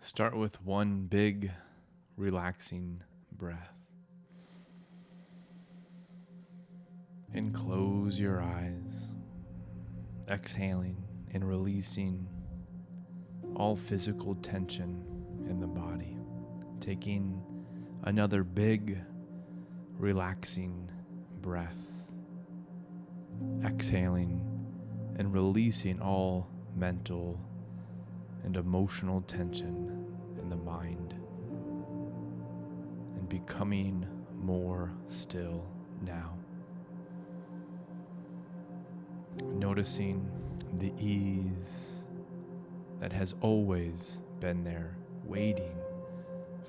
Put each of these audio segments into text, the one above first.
Start with one big, relaxing breath. And close your eyes, exhaling and releasing all physical tension in the body. Taking another big, relaxing breath. Exhaling and releasing all mental and emotional tension in the mind. And becoming more still now. Noticing the ease that has always been there, waiting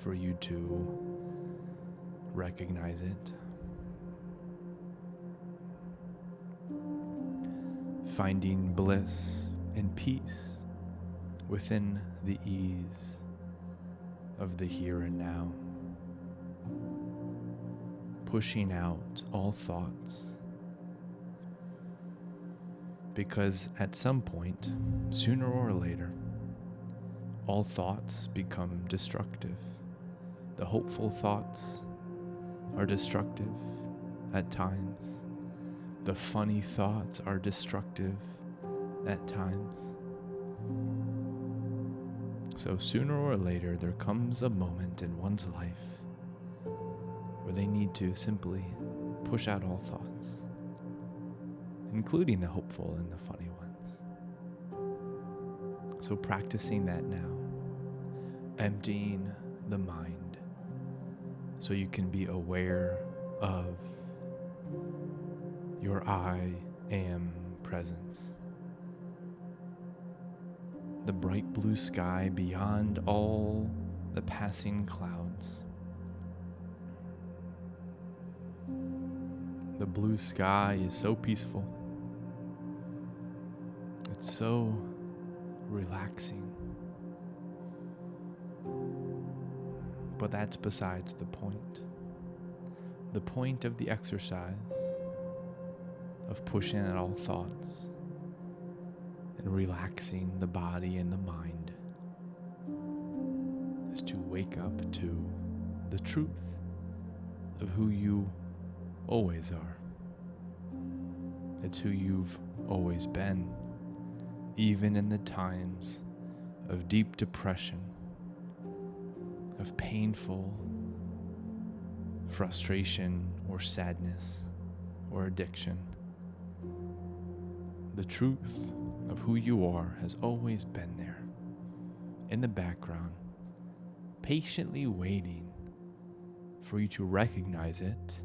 for you to recognize it. Finding bliss and peace within the ease of the here and now. Pushing out all thoughts. Because at some point, sooner or later, all thoughts become destructive. The hopeful thoughts are destructive at times. The funny thoughts are destructive at times. So sooner or later, there comes a moment in one's life where they need to simply push out all thoughts, including the hopeful and the funny ones. So practicing that now, emptying the mind so you can be aware of your I am presence. The bright blue sky beyond all the passing clouds. The blue sky is so peaceful. It's so relaxing. But that's besides the point. The point of the exercise of pushing out all thoughts and relaxing the body and the mind is to wake up to the truth of who you always are. It's who you've always been, even in the times of deep depression, of painful frustration or sadness or addiction. The truth of who you are has always been there, in the background, patiently waiting for you to recognize it,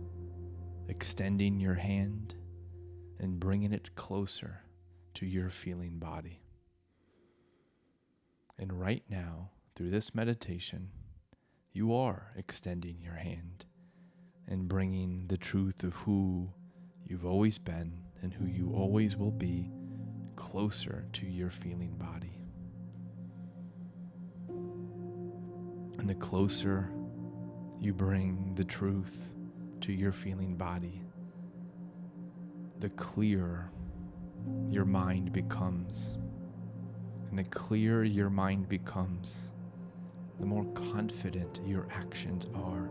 extending your hand and bringing it closer to your feeling body. And right now, through this meditation, you are extending your hand and bringing the truth of who you've always been and who you always will be closer to your feeling body. And the closer you bring the truth to your feeling body, the clearer your mind becomes. And the clearer your mind becomes, the more confident your actions are,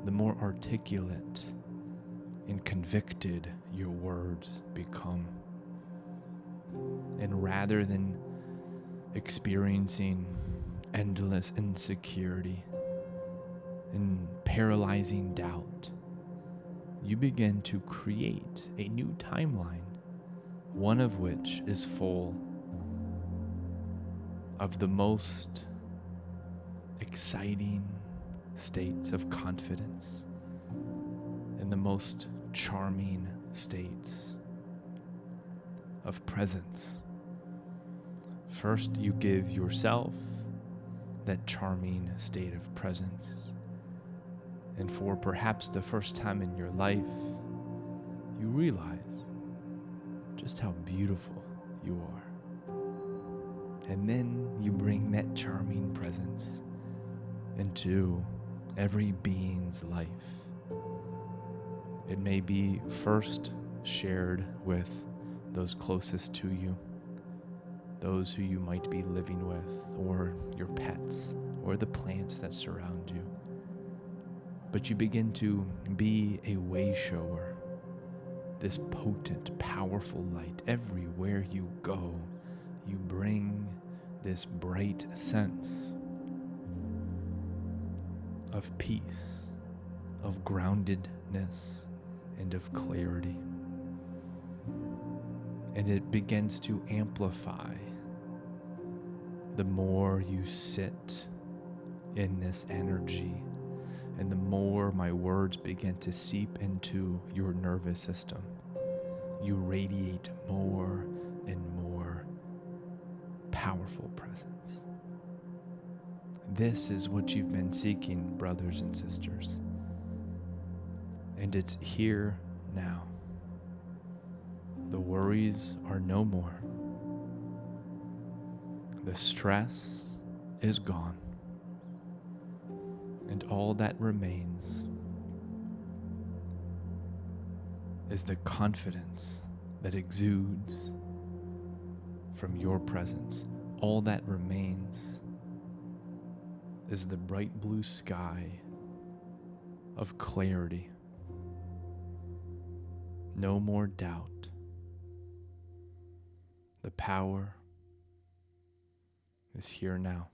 the more articulate and convicted your words become. And rather than experiencing endless insecurity and paralyzing doubt, you begin to create a new timeline, one of which is full of the most exciting states of confidence and the most charming states of presence. First, you give yourself that charming state of presence. And for perhaps the first time in your life, you realize just how beautiful you are. And then you bring that charming presence into every being's life. It may be first shared with those closest to you, those who you might be living with, or your pets, or the plants that surround you, but you begin to be a way shower, this potent, powerful light. Everywhere you go, you bring this bright sense of peace, of groundedness, and of clarity. And it begins to amplify the more you sit in this energy, and the more my words begin to seep into your nervous system. You radiate more and more powerful presence. This is what you've been seeking, brothers and sisters. And it's here now. The worries are no more. The stress is gone. And all that remains is the confidence that exudes from your presence. All that remains is the bright blue sky of clarity. No more doubt. The power is here now.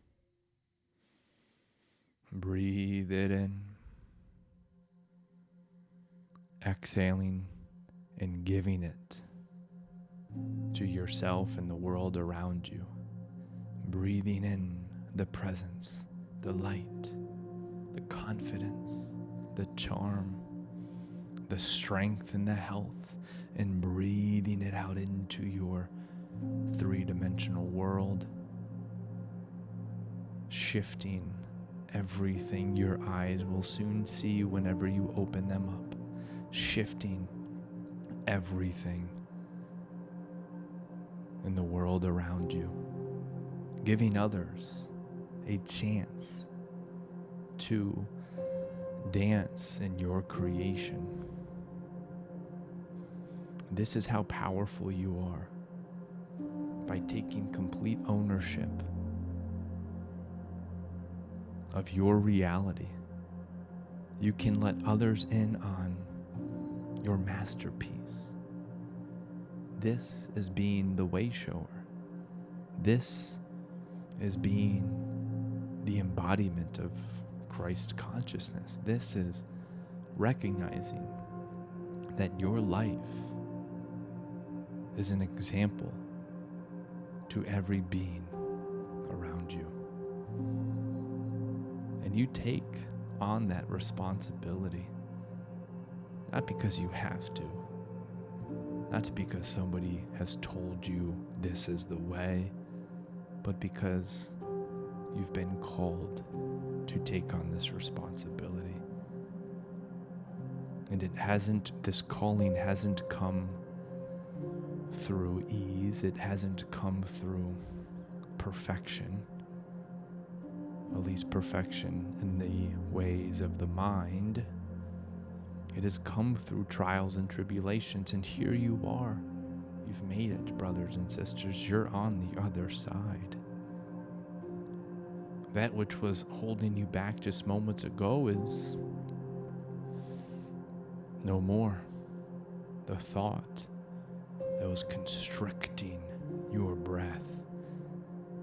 Breathe it in, exhaling and giving it to yourself and the world around you. Breathing in the presence, the light, the confidence, the charm, the strength and the health, and breathing it out into your three-dimensional world, shifting everything your eyes will soon see whenever you open them up, shifting everything in the world around you, giving others a chance to dance in your creation. This is how powerful you are. By taking complete ownership of your reality, you can let others in on your masterpiece. This is being the way shower. This is being the embodiment of Christ consciousness. This is recognizing that your life is an example to every being around you. And you take on that responsibility, not because you have to, not because somebody has told you this is the way, but because you've been called to take on this responsibility. And this calling hasn't come through ease. It hasn't come through perfection, at least perfection in the ways of the mind. It has come through trials and tribulations, and here you are. You've made it, brothers and sisters. You're on the other side. That which was holding you back just moments ago is no more. The thought that was constricting your breath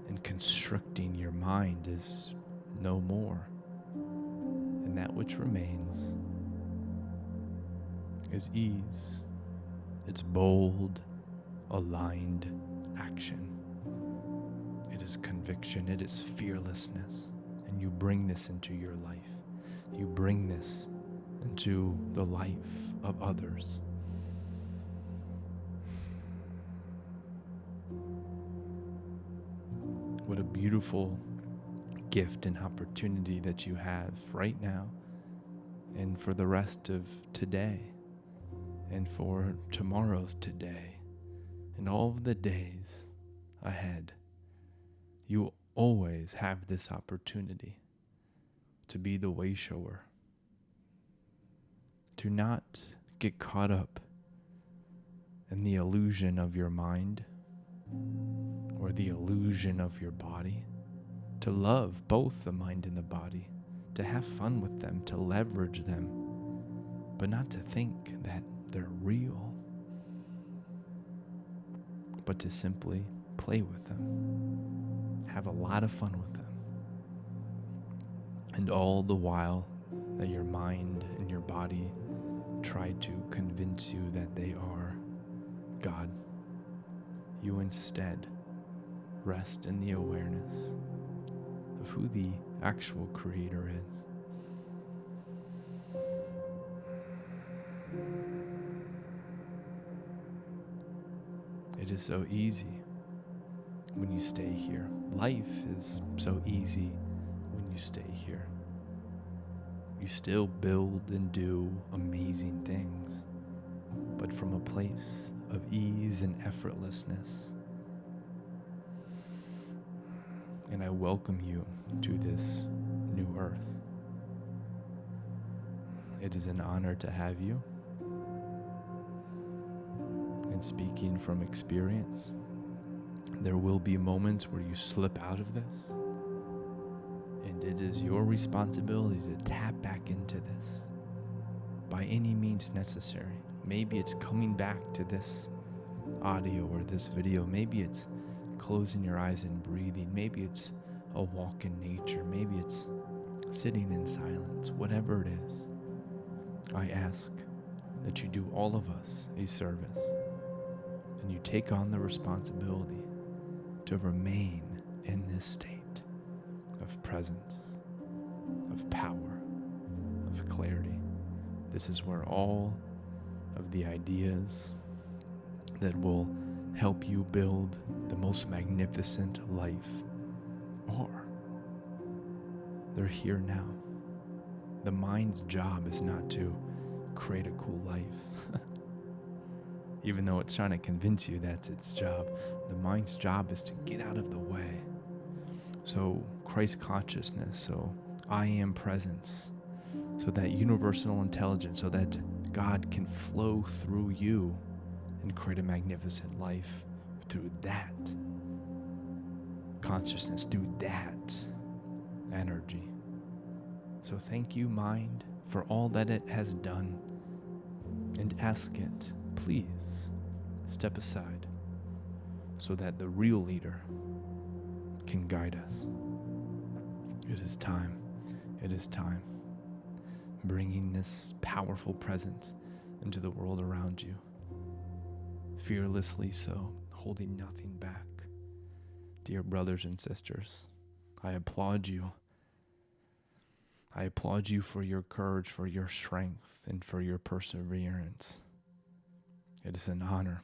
and constricting your mind is no more. And that which remains is ease. It's bold, aligned action. It is conviction. It is fearlessness. And you bring this into your life. You bring this into the life of others. What a beautiful gift and opportunity that you have right now, and for the rest of today, and for tomorrow's today, and all of the days ahead. You always have this opportunity to be the way shower, to not get caught up in the illusion of your mind or the illusion of your body, to love both the mind and the body, to have fun with them, to leverage them, but not to think that they're real, but to simply play with them, have a lot of fun with them. And all the while that your mind and your body try to convince you that they are God, you instead rest in the awareness of who the actual Creator is. It is so easy when you stay here. Life is so easy when you stay here. You still build and do amazing things, but from a place of ease and effortlessness. And I welcome you to this new earth. It is an honor to have you. And speaking from experience, there will be moments where you slip out of this, and it is your responsibility to tap back into this by any means necessary. Maybe it's coming back to this audio or this video. Maybe it's closing your eyes and breathing. Maybe it's a walk in nature. Maybe it's sitting in silence. Whatever it is, I ask that you do all of us a service and you take on the responsibility to remain in this state of presence, of power, of clarity. This is where all of the ideas that will help you build the most magnificent life are. They're here now. The mind's job is not to create a cool life. Even though it's trying to convince you that's its job, the mind's job is to get out of the way. So Christ consciousness, so I am presence, so that universal intelligence, so that God can flow through you and create a magnificent life through that consciousness, through that energy. So thank you, mind, for all that it has done, and ask it, please step aside so that the real leader can guide us. It is time. It is time. Bringing this powerful presence into the world around you. Fearlessly so, holding nothing back. Dear brothers and sisters, I applaud you. I applaud you for your courage, for your strength, and for your perseverance. It is an honor.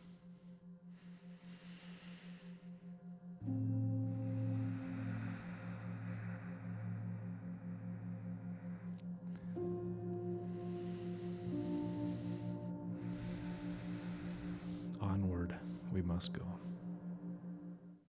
Onward we must go.